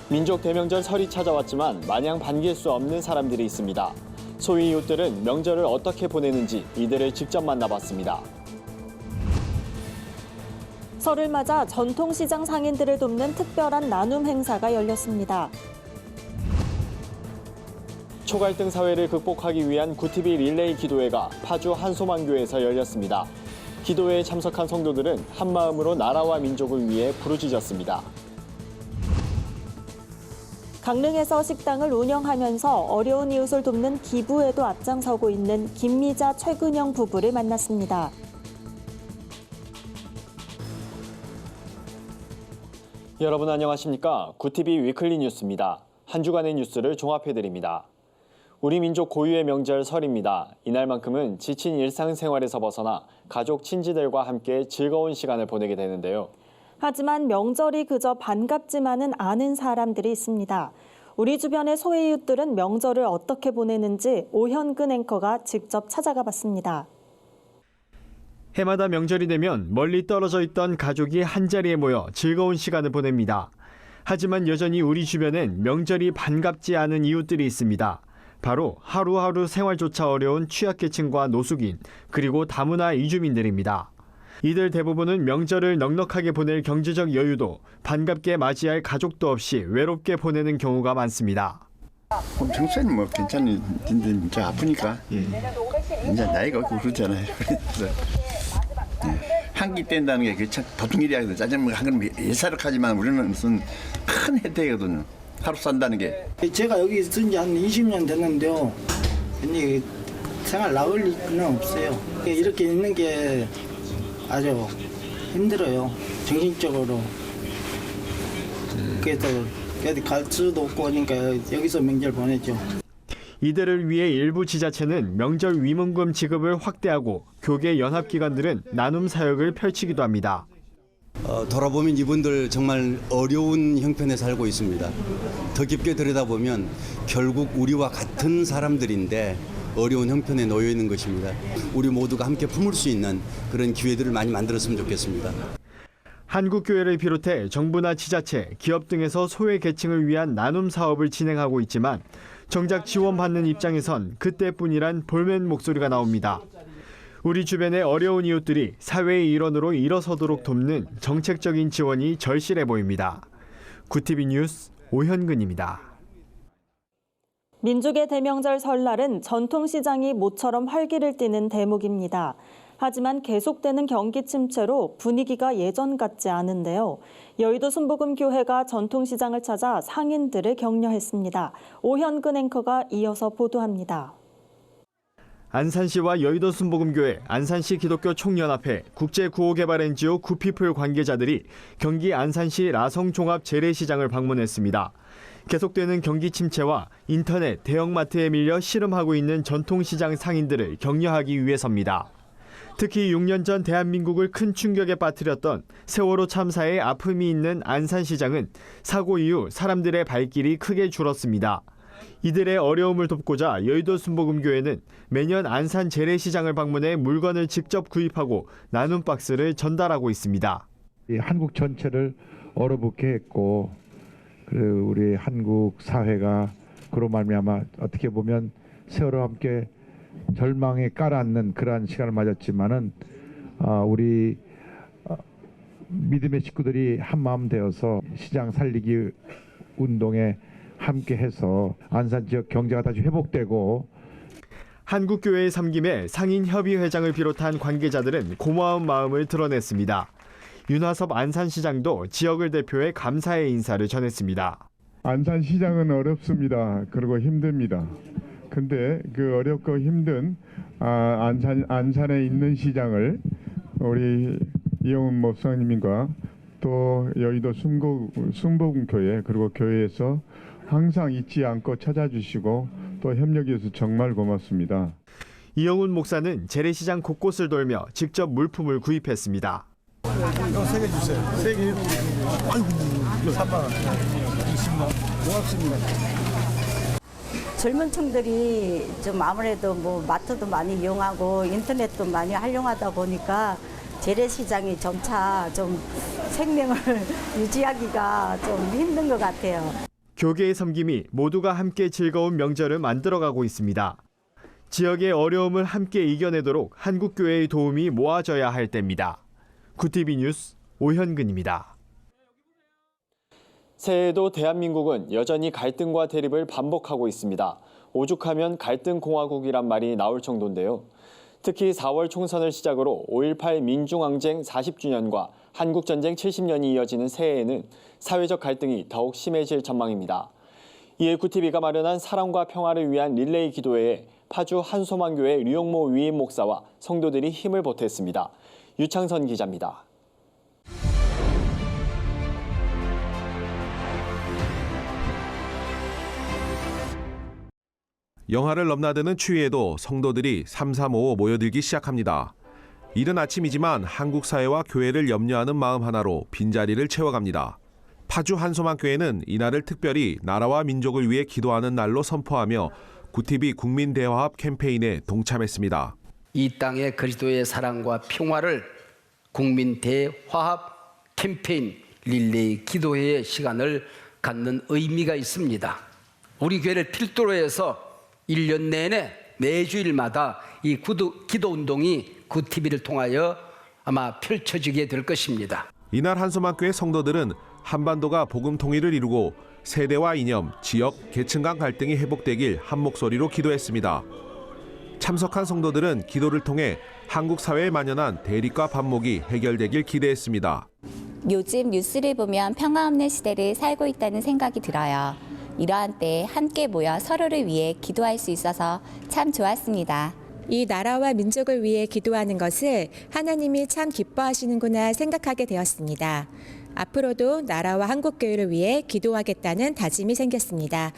민족 대명절 설이 찾아왔지만 마냥 반길 수 없는 사람들이 있습니다. 소위 이웃들은 명절을 어떻게 보내는지 이들을 직접 만나봤습니다. 설을 맞아 전통시장 상인들을 돕는 특별한 나눔 행사가 열렸습니다. 초갈등 사회를 극복하기 위한 구티비 릴레이 기도회가 파주 한소망교에서 열렸습니다. 기도회에 참석한 성도들은 한마음으로 나라와 민족을 위해 부르짖었습니다. 강릉에서 식당을 운영하면서 어려운 이웃을 돕는 기부에도 앞장서고 있는 김미자, 최근영 부부를 만났습니다. 여러분 안녕하십니까? 구티비 위클리 뉴스입니다. 한 주간의 뉴스를 종합해드립니다. 우리 민족 고유의 명절 설입니다. 이날만큼은 지친 일상생활에서 벗어나 가족, 친지들과 함께 즐거운 시간을 보내게 되는데요. 하지만 명절이 그저 반갑지만은 않은 사람들이 있습니다. 우리 주변의 소외 이웃들은 명절을 어떻게 보내는지 오현근 앵커가 직접 찾아가 봤습니다. 해마다 명절이 되면 멀리 떨어져 있던 가족이 한자리에 모여 즐거운 시간을 보냅니다. 하지만 여전히 우리 주변엔 명절이 반갑지 않은 이웃들이 있습니다. 바로 하루하루 생활조차 어려운 취약계층과 노숙인, 그리고 다문화 이주민들입니다. 이들 대부분은 명절을 넉넉하게 보낼 경제적 여유도, 반갑게 맞이할 가족도 없이 외롭게 보내는 경우가 많습니다. 평소에는 뭐 괜찮은데 이제 아프니까 이제 나이가 없고 그렇잖아요. 그래서 한끼 뗀다는 게 참 보통 일이 아니거든요. 짜장면 한 그릇 예사력하지만 우리는 무슨 큰 혜택이거든요. 하루 산다는 게. 제가 여기 있은 지 한 20년 됐는데요. 근데 생활 나을 리는 없어요. 이렇게 있는 게 아주 힘들어요. 정신적으로. 그래서 어디 갈 수도 없고 하니까 여기서 명절 보내죠. 이들을 위해 일부 지자체는 명절 위문금 지급을 확대하고 교계 연합기관들은 나눔 사역을 펼치기도 합니다. 돌아보면 이분들 정말 어려운 형편에 살고 있습니다. 더 깊게 들여다보면 결국 우리와 같은 사람들인데 어려운 형편에 놓여 있는 것입니다. 우리 모두가 함께 품을 수 있는 그런 기회들을 많이 만들었으면 좋겠습니다. 한국교회를 비롯해 정부나 지자체, 기업 등에서 소외 계층을 위한 나눔 사업을 진행하고 있지만 정작 지원받는 입장에선 그때뿐이란 볼멘 목소리가 나옵니다. 우리 주변의 어려운 이웃들이 사회의 일원으로 일어서도록 돕는 정책적인 지원이 절실해 보입니다. 구티비 뉴스 오현근입니다. 민족의 대명절 설날은 전통시장이 모처럼 활기를 띠는 대목입니다. 하지만 계속되는 경기 침체로 분위기가 예전 같지 않은데요. 여의도 순복음교회가 전통시장을 찾아 상인들을 격려했습니다. 오현근 앵커가 이어서 보도합니다. 안산시와 여의도 순복음교회, 안산시 기독교 총연합회, 국제구호개발 NGO 구피플 관계자들이 경기 안산시 라성종합 재래시장을 방문했습니다. 계속되는 경기 침체와 인터넷, 대형마트에 밀려 씨름하고 있는 전통시장 상인들을 격려하기 위해서입니다. 특히 6년 전 대한민국을 큰 충격에 빠뜨렸던 세월호 참사에 아픔이 있는 안산시장은 사고 이후 사람들의 발길이 크게 줄었습니다. 이들의 어려움을 돕고자 여의도 순복음교회는 매년 안산 재래시장을 방문해 물건을 직접 구입하고 나눔 박스를 전달하고 있습니다. 한국 전체를 얼어붙게 했고 우리 한국 사회가 그로 말미암아 어떻게 보면 세월호와 함께 절망에 깔아앉는 그러한 시간을 맞았지만은 우리 믿음의 식구들이 한마음 되어서 시장 살리기 운동에 함께해서 안산 지역 경제가 다시 회복되고 한국교회의 섬김에 상인협의회장을 비롯한 관계자들은 고마운 마음을 드러냈습니다. 윤화섭 안산시장도 지역을 대표해 감사의 인사를 전했습니다. 안산시장은 어렵습니다. 그리고 힘듭니다. 근데 그 어렵고 힘든 안산에 있는 시장을 우리 이영훈 목사님과 또 여의도 순복음교회 그리고 교회에서 항상 잊지 않고 찾아주시고 또 협력해 주셔서 정말 고맙습니다. 이영훈 목사는 재래시장 곳곳을 돌며 직접 물품을 구입했습니다. 이거 3개 주세요. 3개. 아이고, 이거 3만 원. 20만 원. 고맙습니다. 젊은 층들이 좀 아무래도 뭐 마트도 많이 이용하고 인터넷도 많이 활용하다 보니까 재래시장이 점차 좀 생명을 유지하기가 좀 힘든 것 같아요. 교계의 섬김이 모두가 함께 즐거운 명절을 만들어가고 있습니다. 지역의 어려움을 함께 이겨내도록 한국교회의 도움이 모아져야 할 때입니다. 구티비 뉴스 오현근입니다. 새해에도 대한민국은 여전히 갈등과 대립을 반복하고 있습니다. 오죽하면 갈등공화국이란 말이 나올 정도인데요. 특히 4월 총선을 시작으로 5.18 민중항쟁 40주년과 한국전쟁 70년이 이어지는 새해에는 사회적 갈등이 더욱 심해질 전망입니다. 이에 구티비가 마련한 사랑과 평화를 위한 릴레이 기도회에 파주 한소망교회 류영모 위임 목사와 성도들이 힘을 보탰습니다. 유창선 기자입니다. 영하를 넘나드는 추위에도 성도들이 3355 모여들기 시작합니다. 이른 아침이지만 한국 사회와 교회를 염려하는 마음 하나로 빈자리를 채워갑니다. 파주 한소망교회는 이날을 특별히 나라와 민족을 위해 기도하는 날로 선포하며 구티비 국민대화합 캠페인에 동참했습니다. 이 땅의 그리스도의 사랑과 평화를 국민대화합 캠페인 릴레이 기도회의 시간을 갖는 의미가 있습니다. 우리 교회를 필두로 해서 1년 내내 매주일마다 이 기도 운동이 구티비를 통하여 아마 펼쳐지게 될 것입니다. 이날 한소망교회 성도들은 한반도가 복음 통일을 이루고 세대와 이념, 지역, 계층 간 갈등이 회복되길 한 목소리로 기도했습니다. 참석한 성도들은 기도를 통해 한국 사회에 만연한 대립과 반목이 해결되길 기대했습니다. 요즘 뉴스를 보면 평화 없는 시대를 살고 있다는 생각이 들어요. 이러한 때에 함께 모여 서로를 위해 기도할 수 있어서 참 좋았습니다. 이 나라와 민족을 위해 기도하는 것을 하나님이 참 기뻐하시는구나 생각하게 되었습니다. 앞으로도 나라와 한국교회를 위해 기도하겠다는 다짐이 생겼습니다.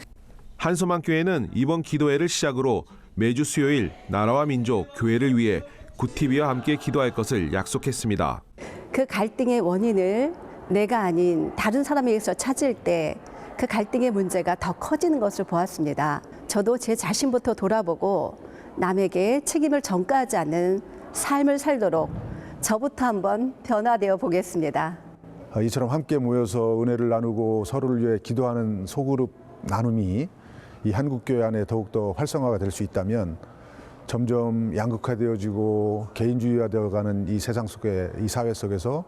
한소망교회는 이번 기도회를 시작으로 매주 수요일 나라와 민족, 교회를 위해 구티비와 함께 기도할 것을 약속했습니다. 그 갈등의 원인을 내가 아닌 다른 사람에게서 찾을 때 그 갈등의 문제가 더 커지는 것을 보았습니다. 저도 제 자신부터 돌아보고 남에게 책임을 전가하지 않는 삶을 살도록 저부터 한번 변화되어 보겠습니다. 이처럼 함께 모여서 은혜를 나누고 서로를 위해 기도하는 소그룹 나눔이 이 한국교회 안에 더욱더 활성화가 될 수 있다면 점점 양극화되어지고 개인주의화되어가는 이 세상 속에, 이 사회 속에서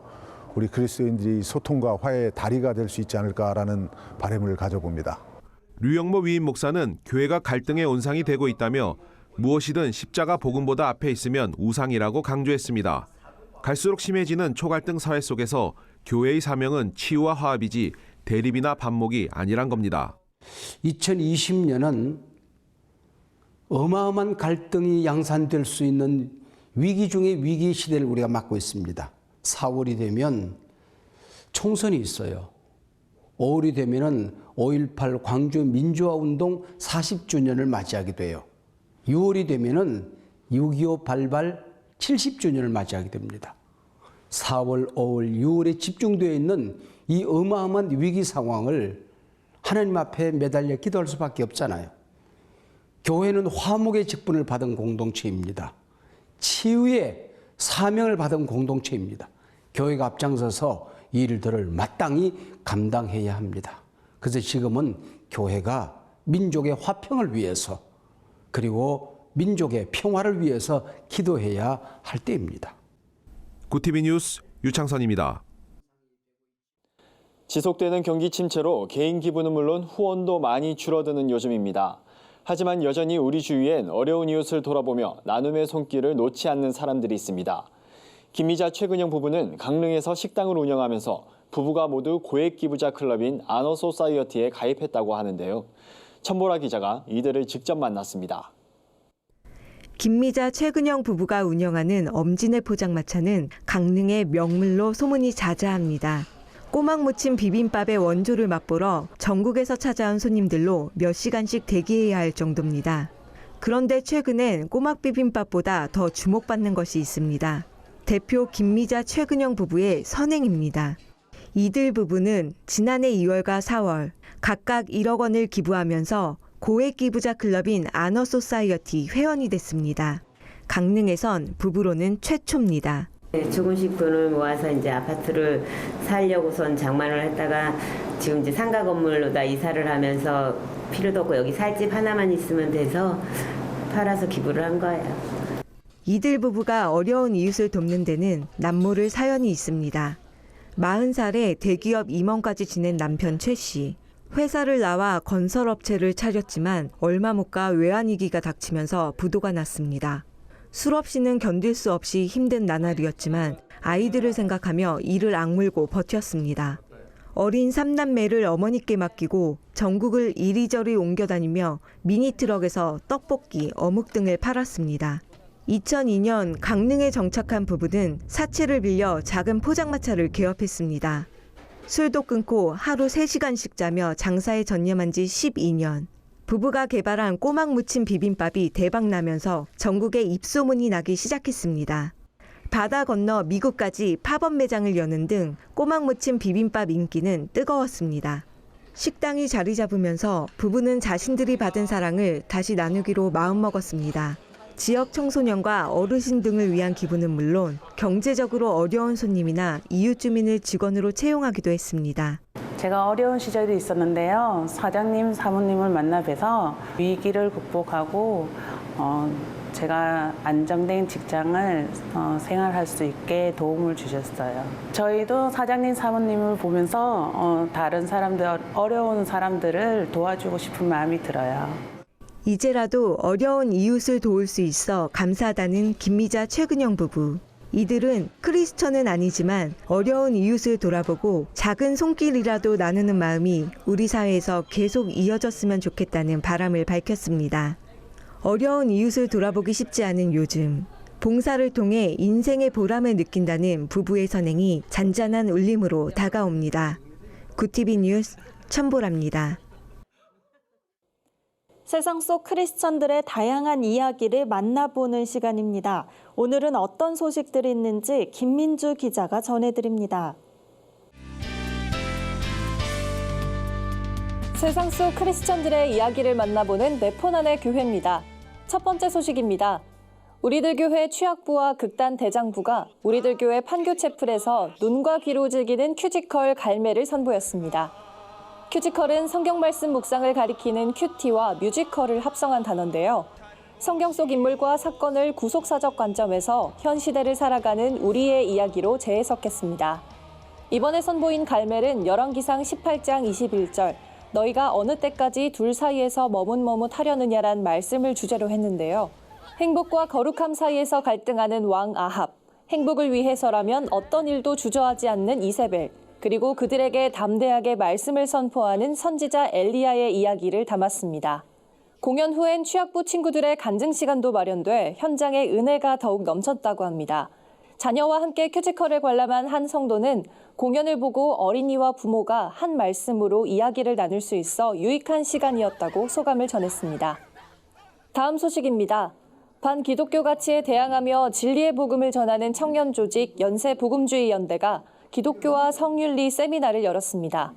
우리 그리스도인들이 소통과 화해의 다리가 될 수 있지 않을까라는 바람을 가져봅니다. 류영모 위임 목사는 교회가 갈등의 온상이 되고 있다며 무엇이든 십자가 복음보다 앞에 있으면 우상이라고 강조했습니다. 갈수록 심해지는 초갈등 사회 속에서 교회의 사명은 치유와 화합이지 대립이나 반목이 아니란 겁니다. 2020년은 어마어마한 갈등이 양산될 수 있는 위기 중의 위기 시대를 우리가 맞고 있습니다. 4월이 되면 총선이 있어요. 5월이 되면은 5.18 광주 민주화 운동 40주년을 맞이하게 돼요. 6월이 되면은 6.25 발발 70주년을 맞이하게 됩니다. 4월, 5월, 6월에 집중되어 있는 이 어마어마한 위기 상황을 하나님 앞에 매달려 기도할 수밖에 없잖아요. 교회는 화목의 직분을 받은 공동체입니다. 치유의 사명을 받은 공동체입니다. 교회가 앞장서서 이 일들을 마땅히 감당해야 합니다. 그래서 지금은 교회가 민족의 화평을 위해서 그리고 민족의 평화를 위해서 기도해야 할 때입니다. 구티비 뉴스 유창선입니다. 지속되는 경기 침체로 개인 기부는 물론 후원도 많이 줄어드는 요즘입니다. 하지만 여전히 우리 주위엔 어려운 이웃을 돌아보며 나눔의 손길을 놓지 않는 사람들이 있습니다. 김미자 최근영 부부는 강릉에서 식당을 운영하면서 부부가 모두 고액 기부자 클럽인 아너소사이어티에 가입했다고 하는데요. 천보라 기자가 이들을 직접 만났습니다. 김미자 최근영 부부가 운영하는 엄진의 포장마차는 강릉의 명물로 소문이 자자합니다. 꼬막 무침 비빔밥의 원조를 맛보러 전국에서 찾아온 손님들로 몇 시간씩 대기해야 할 정도입니다. 그런데 최근엔 꼬막 비빔밥보다 더 주목받는 것이 있습니다. 대표 김미자 최근영 부부의 선행입니다. 이들 부부는 지난해 2월과 4월 각각 1억 원을 기부하면서 고액 기부자 클럽인 아너소사이어티 회원이 됐습니다. 강릉에선 부부로는 최초입니다. 조금씩 돈을 모아서 이제 아파트를 살려고선 장만을 했다가 지금 이제 상가 건물로 다 이사를 하면서 필요도 없고 여기 살 집 하나만 있으면 돼서 팔아서 기부를 한 거예요. 이들 부부가 어려운 이웃을 돕는 데는 남모를 사연이 있습니다. 40살에 대기업 임원까지 지낸 남편 최 씨. 회사를 나와 건설업체를 차렸지만 얼마 못 가 외환위기가 닥치면서 부도가 났습니다. 술 없이는 견딜 수 없이 힘든 나날이었지만 아이들을 생각하며 이를 악물고 버텼습니다. 어린 3남매를 어머니께 맡기고 전국을 이리저리 옮겨다니며 미니트럭에서 떡볶이, 어묵 등을 팔았습니다. 2002년 강릉에 정착한 부부는 사채를 빌려 작은 포장마차를 개업했습니다. 술도 끊고 하루 3시간씩 자며 장사에 전념한 지 12년. 부부가 개발한 꼬막 무침 비빔밥이 대박나면서 전국에 입소문이 나기 시작했습니다. 바다 건너 미국까지 팝업 매장을 여는 등 꼬막 무침 비빔밥 인기는 뜨거웠습니다. 식당이 자리 잡으면서 부부는 자신들이 받은 사랑을 다시 나누기로 마음먹었습니다. 지역 청소년과 어르신 등을 위한 기부는 물론 경제적으로 어려운 손님이나 이웃 주민을 직원으로 채용하기도 했습니다. 제가 어려운 시절이 있었는데요. 사장님, 사모님을 만나 뵈서 위기를 극복하고 제가 안정된 직장을 생활할 수 있게 도움을 주셨어요. 저희도 사장님, 사모님을 보면서 다른 사람들, 어려운 사람들을 도와주고 싶은 마음이 들어요. 이제라도 어려운 이웃을 도울 수 있어 감사하다는 김미자 최근영 부부. 이들은 크리스천은 아니지만 어려운 이웃을 돌아보고 작은 손길이라도 나누는 마음이 우리 사회에서 계속 이어졌으면 좋겠다는 바람을 밝혔습니다. 어려운 이웃을 돌아보기 쉽지 않은 요즘. 봉사를 통해 인생의 보람을 느낀다는 부부의 선행이 잔잔한 울림으로 다가옵니다. 구TV 뉴스 천보라입니다. 세상 속 크리스천들의 다양한 이야기를 만나보는 시간입니다. 오늘은 어떤 소식들이 있는지 김민주 기자가 전해드립니다. 세상 속 크리스천들의 이야기를 만나보는 내 폰 안의 교회입니다. 첫 번째 소식입니다. 우리들 교회 취약부와 극단 대장부가 우리들 교회 판교채플에서 눈과 귀로 즐기는 큐지컬 갈매를 선보였습니다. 큐지컬은 성경 말씀 묵상을 가리키는 큐티와 뮤지컬을 합성한 단어인데요. 성경 속 인물과 사건을 구속사적 관점에서 현 시대를 살아가는 우리의 이야기로 재해석했습니다. 이번에 선보인 갈멜은 열왕기상 18장 21절 너희가 어느 때까지 둘 사이에서 머뭇머뭇하려느냐란 말씀을 주제로 했는데요. 행복과 거룩함 사이에서 갈등하는 왕 아합, 행복을 위해서라면 어떤 일도 주저하지 않는 이세벨, 그리고 그들에게 담대하게 말씀을 선포하는 선지자 엘리야의 이야기를 담았습니다. 공연 후엔 취약부 친구들의 간증 시간도 마련돼 현장에 은혜가 더욱 넘쳤다고 합니다. 자녀와 함께 큐지컬을 관람한 한 성도는 공연을 보고 어린이와 부모가 한 말씀으로 이야기를 나눌 수 있어 유익한 시간이었다고 소감을 전했습니다. 다음 소식입니다. 반기독교 가치에 대항하며 진리의 복음을 전하는 청년 조직 연세복음주의 연대가 기독교와 성윤리 세미나를 열었습니다.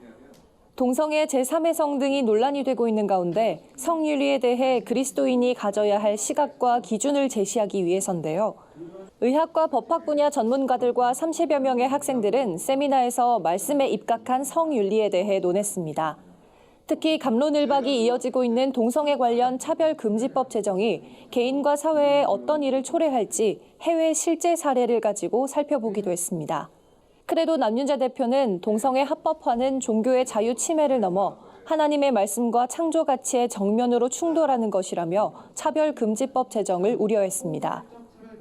동성애 제3의 성 등이 논란이 되고 있는 가운데 성윤리에 대해 그리스도인이 가져야 할 시각과 기준을 제시하기 위해서인데요. 의학과 법학 분야 전문가들과 30여 명의 학생들은 세미나에서 말씀에 입각한 성윤리에 대해 논했습니다. 특히 갑론을박이 이어지고 있는 동성애 관련 차별금지법 제정이 개인과 사회에 어떤 일을 초래할지 해외 실제 사례를 가지고 살펴보기도 했습니다. 크레도 남윤자 대표는 동성애 합법화는 종교의 자유 침해를 넘어 하나님의 말씀과 창조 가치의 정면으로 충돌하는 것이라며 차별금지법 제정을 우려했습니다.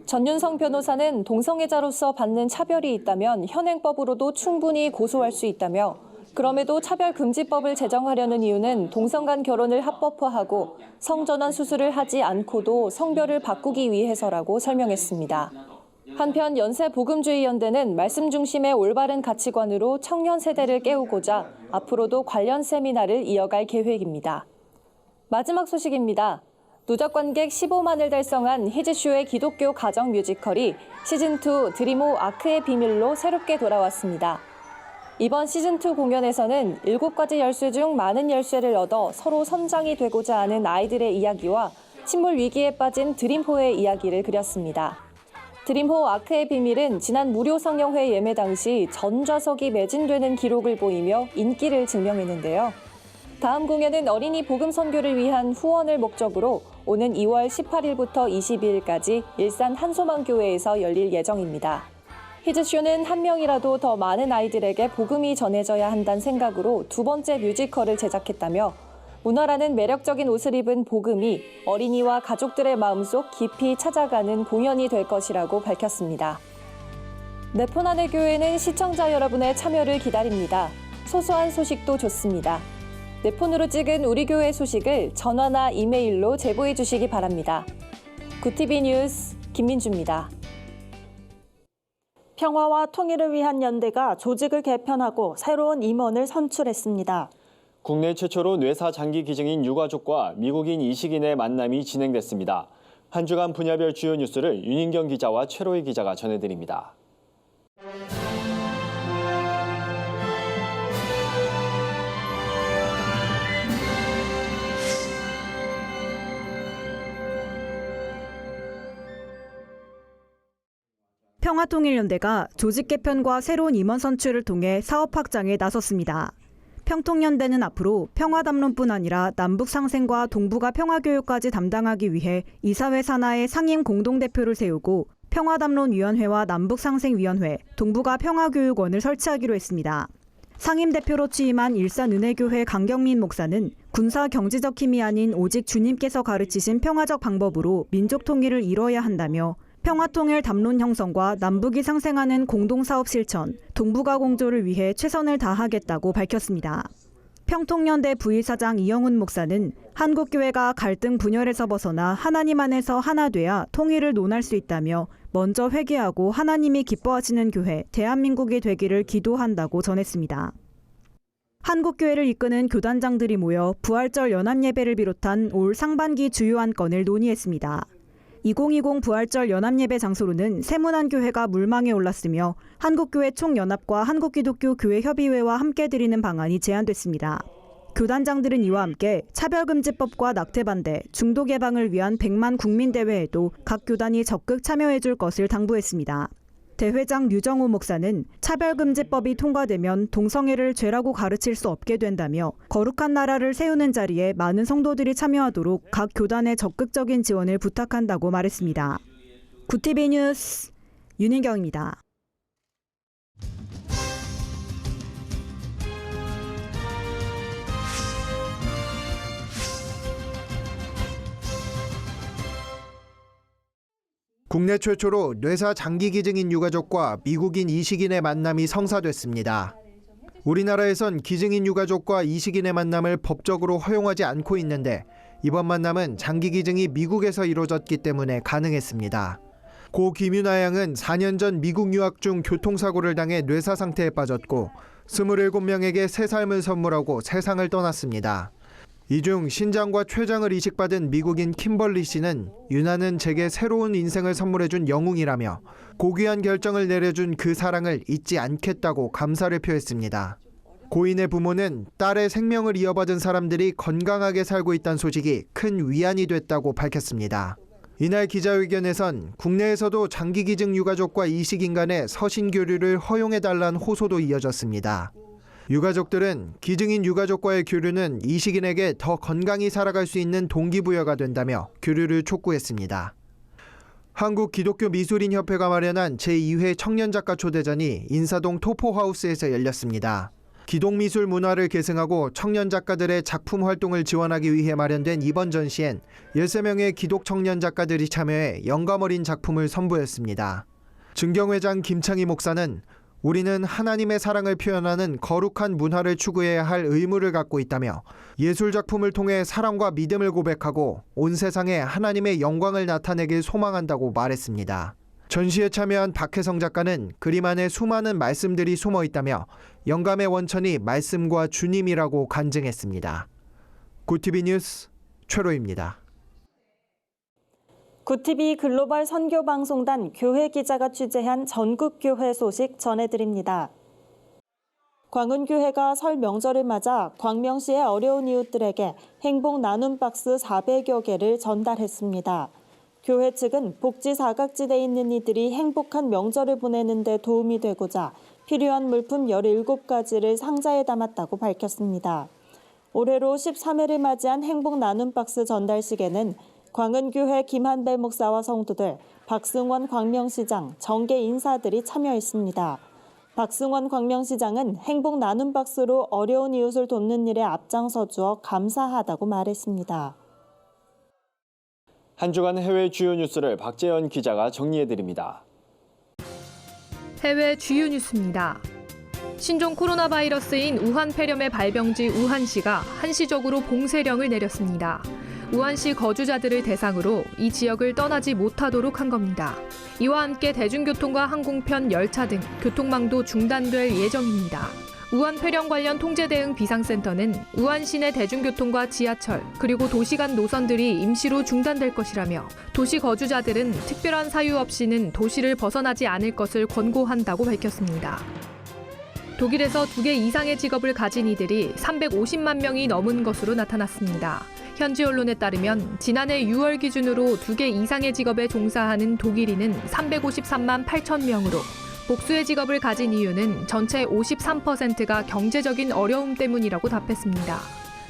전윤성 변호사는 동성애자로서 받는 차별이 있다면 현행법으로도 충분히 고소할 수 있다며 그럼에도 차별금지법을 제정하려는 이유는 동성 간 결혼을 합법화하고 성전환 수술을 하지 않고도 성별을 바꾸기 위해서라고 설명했습니다. 한편 연세복음주의연대는 말씀 중심의 올바른 가치관으로 청년 세대를 깨우고자 앞으로도 관련 세미나를 이어갈 계획입니다. 마지막 소식입니다. 누적 관객 15만을 달성한 히즈쇼의 기독교 가정 뮤지컬이 시즌2 드리모 아크의 비밀로 새롭게 돌아왔습니다. 이번 시즌2 공연에서는 7가지 열쇠 중 많은 열쇠를 얻어 서로 선장이 되고자 하는 아이들의 이야기와 침몰 위기에 빠진 드림호의 이야기를 그렸습니다. 드림호 아크의 비밀은 지난 무료 상영회 예매 당시 전 좌석이 매진되는 기록을 보이며 인기를 증명했는데요. 다음 공연은 어린이 복음 선교를 위한 후원을 목적으로 오는 2월 18일부터 22일까지 일산 한소망교회에서 열릴 예정입니다. 히즈쇼는 한 명이라도 더 많은 아이들에게 복음이 전해져야 한다는 생각으로 두 번째 뮤지컬을 제작했다며 문화라는 매력적인 옷을 입은 복음이 어린이와 가족들의 마음속 깊이 찾아가는 공연이 될 것이라고 밝혔습니다. 내포난의 교회는 시청자 여러분의 참여를 기다립니다. 소소한 소식도 좋습니다. 내 폰으로 찍은 우리 교회 소식을 전화나 이메일로 제보해 주시기 바랍니다. 구티비 뉴스 김민주입니다. 평화와 통일을 위한 연대가 조직을 개편하고 새로운 임원을 선출했습니다. 국내 최초로 뇌사 장기 기증인 유가족과 미국인 이식인의 만남이 진행됐습니다. 한 주간 분야별 주요 뉴스를 윤인경 기자와 최로희 기자가 전해드립니다. 평화통일연대가 조직 개편과 새로운 임원 선출을 통해 사업 확장에 나섰습니다. 평통연대는 앞으로 평화담론뿐 아니라 남북 상생과 동북아 평화교육까지 담당하기 위해 이사회 산하의 상임 공동대표를 세우고 평화담론위원회와 남북상생위원회, 동북아 평화교육원을 설치하기로 했습니다. 상임대표로 취임한 일산은혜교회 강경민 목사는 군사 경제적 힘이 아닌 오직 주님께서 가르치신 평화적 방법으로 민족 통일을 이뤄야 한다며 평화통일 담론 형성과 남북이 상생하는 공동사업 실천, 동북아 공조를 위해 최선을 다하겠다고 밝혔습니다. 평통연대 부의사장 이영훈 목사는 한국교회가 갈등 분열에서 벗어나 하나님 안에서 하나 돼야 통일을 논할 수 있다며 먼저 회개하고 하나님이 기뻐하시는 교회, 대한민국이 되기를 기도한다고 전했습니다. 한국교회를 이끄는 교단장들이 모여 부활절 연합예배를 비롯한 올 상반기 주요 안건을 논의했습니다. 2020 부활절 연합예배 장소로는 세문안교회가 물망에 올랐으며 한국교회 총연합과 한국기독교교회협의회와 함께 드리는 방안이 제안됐습니다. 교단장들은 이와 함께 차별금지법과 낙태반대, 중독 예방을 위한 100만 국민대회에도 각 교단이 적극 참여해줄 것을 당부했습니다. 대회장 류정호 목사는 차별금지법이 통과되면 동성애를 죄라고 가르칠 수 없게 된다며 거룩한 나라를 세우는 자리에 많은 성도들이 참여하도록 각 교단의 적극적인 지원을 부탁한다고 말했습니다. 구티비 뉴스 윤인경입니다. 국내 최초로 뇌사 장기 기증인 유가족과 미국인 이식인의 만남이 성사됐습니다. 우리나라에선 기증인 유가족과 이식인의 만남을 법적으로 허용하지 않고 있는데 이번 만남은 장기 기증이 미국에서 이루어졌기 때문에 가능했습니다. 고 김윤아 양은 4년 전 미국 유학 중 교통사고를 당해 뇌사 상태에 빠졌고 27명에게 새 삶을 선물하고 세상을 떠났습니다. 이 중 신장과 췌장을 이식받은 미국인 킴벌리 씨는 유나는 제게 새로운 인생을 선물해준 영웅이라며 고귀한 결정을 내려준 그 사랑을 잊지 않겠다고 감사를 표했습니다. 고인의 부모는 딸의 생명을 이어받은 사람들이 건강하게 살고 있다는 소식이 큰 위안이 됐다고 밝혔습니다. 이날 기자회견에선 국내에서도 장기 기증 유가족과 이식인 간의 서신 교류를 허용해달라는 호소도 이어졌습니다. 유가족들은 기증인 유가족과의 교류는 이식인에게 더 건강히 살아갈 수 있는 동기부여가 된다며 교류를 촉구했습니다. 한국기독교미술인협회가 마련한 제2회 청년작가 초대전이 인사동 토포하우스에서 열렸습니다. 기독미술 문화를 계승하고 청년 작가들의 작품 활동을 지원하기 위해 마련된 이번 전시엔 13명의 기독 청년 작가들이 참여해 영감 어린 작품을 선보였습니다. 증경회장 김창희 목사는 우리는 하나님의 사랑을 표현하는 거룩한 문화를 추구해야 할 의무를 갖고 있다며 예술 작품을 통해 사랑과 믿음을 고백하고 온 세상에 하나님의 영광을 나타내길 소망한다고 말했습니다. 전시에 참여한 박혜성 작가는 그림 안에 수많은 말씀들이 숨어 있다며 영감의 원천이 말씀과 주님이라고 간증했습니다. 구티비 뉴스 최로입니다. 구티비 글로벌 선교방송단 교회 기자가 취재한 전국교회 소식 전해드립니다. 광운교회가 설 명절을 맞아 광명시의 어려운 이웃들에게 행복 나눔 박스 400여 개를 전달했습니다. 교회 측은 복지 사각지대에 있는 이들이 행복한 명절을 보내는 데 도움이 되고자 필요한 물품 17가지를 상자에 담았다고 밝혔습니다. 올해로 13회를 맞이한 행복 나눔 박스 전달식에는 광은교회 김한배 목사와 성도들, 박승원 광명시장, 정계 인사들이 참여했습니다. 박승원 광명시장은 행복 나눔 박스로 어려운 이웃을 돕는 일에 앞장서 주어 감사하다고 말했습니다. 한 주간 해외 주요 뉴스를 박재현 기자가 정리해드립니다. 해외 주요 뉴스입니다. 신종 코로나 바이러스인 우한 폐렴의 발병지 우한시가 한시적으로 봉쇄령을 내렸습니다. 우한시 거주자들을 대상으로 이 지역을 떠나지 못하도록 한 겁니다. 이와 함께 대중교통과 항공편, 열차 등 교통망도 중단될 예정입니다. 우한 폐렴 관련 통제 대응 비상센터는 우한 시내 대중교통과 지하철 그리고 도시 간 노선들이 임시로 중단될 것이라며 도시 거주자들은 특별한 사유 없이는 도시를 벗어나지 않을 것을 권고한다고 밝혔습니다. 독일에서 2개 이상의 직업을 가진 이들이 350만 명이 넘은 것으로 나타났습니다. 현지 언론에 따르면 지난해 6월 기준으로 2개 이상의 직업에 종사하는 독일인은 353만 8천 명으로 복수의 직업을 가진 이유는 전체 53%가 경제적인 어려움 때문이라고 답했습니다.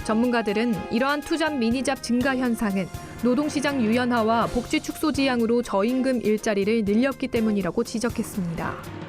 전문가들은 이러한 투잡 미니잡 증가 현상은 노동시장 유연화와 복지 축소 지향으로 저임금 일자리를 늘렸기 때문이라고 지적했습니다.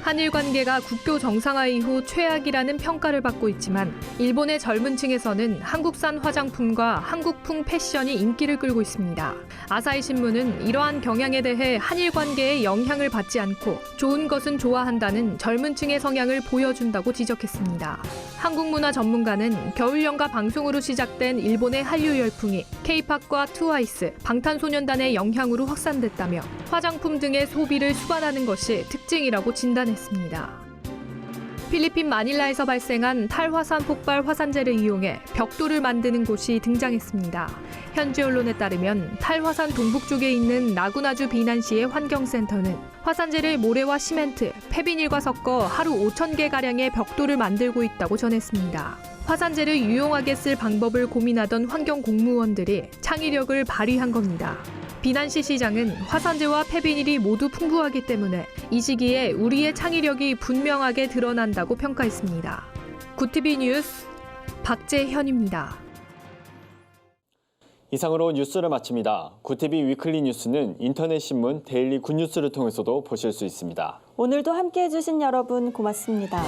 한일 관계가 국교 정상화 이후 최악이라는 평가를 받고 있지만 일본의 젊은 층에서는 한국산 화장품과 한국풍 패션이 인기를 끌고 있습니다. 아사히 신문은 이러한 경향에 대해 한일 관계에 영향을 받지 않고 좋은 것은 좋아한다는 젊은 층의 성향을 보여준다고 지적했습니다. 한국문화 전문가는 겨울 연가 방송으로 시작된 일본의 한류 열풍이 K-팝과 트와이스, 방탄소년단의 영향으로 확산됐다며 화장품 등의 소비를 수반하는 것이 특징이라고 진단했습니다. 필리핀 마닐라에서 발생한 탈화산 폭발 화산재를 이용해 벽돌을 만드는 곳이 등장했습니다. 현지 언론에 따르면 탈화산 동북 쪽에 있는 나구나주 비난시의 환경센터는 화산재를 모래와 시멘트, 폐비닐과 섞어 하루 5,000개가량의 벽돌을 만들고 있다고 전했습니다. 화산재를 유용하게 쓸 방법을 고민하던 환경 공무원들이 창의력을 발휘한 겁니다. 비난시 시장은 화산재와 폐비닐이 모두 풍부하기 때문에 이 시기에 우리의 창의력이 분명하게 드러난다고 평가했습니다. 구티비 뉴스 박재현입니다. 이상으로 뉴스를 마칩니다. 구티비 위클리 뉴스는 인터넷 신문 데일리 굿뉴스를 통해서도 보실 수 있습니다. 오늘도 함께해 주신 여러분 고맙습니다.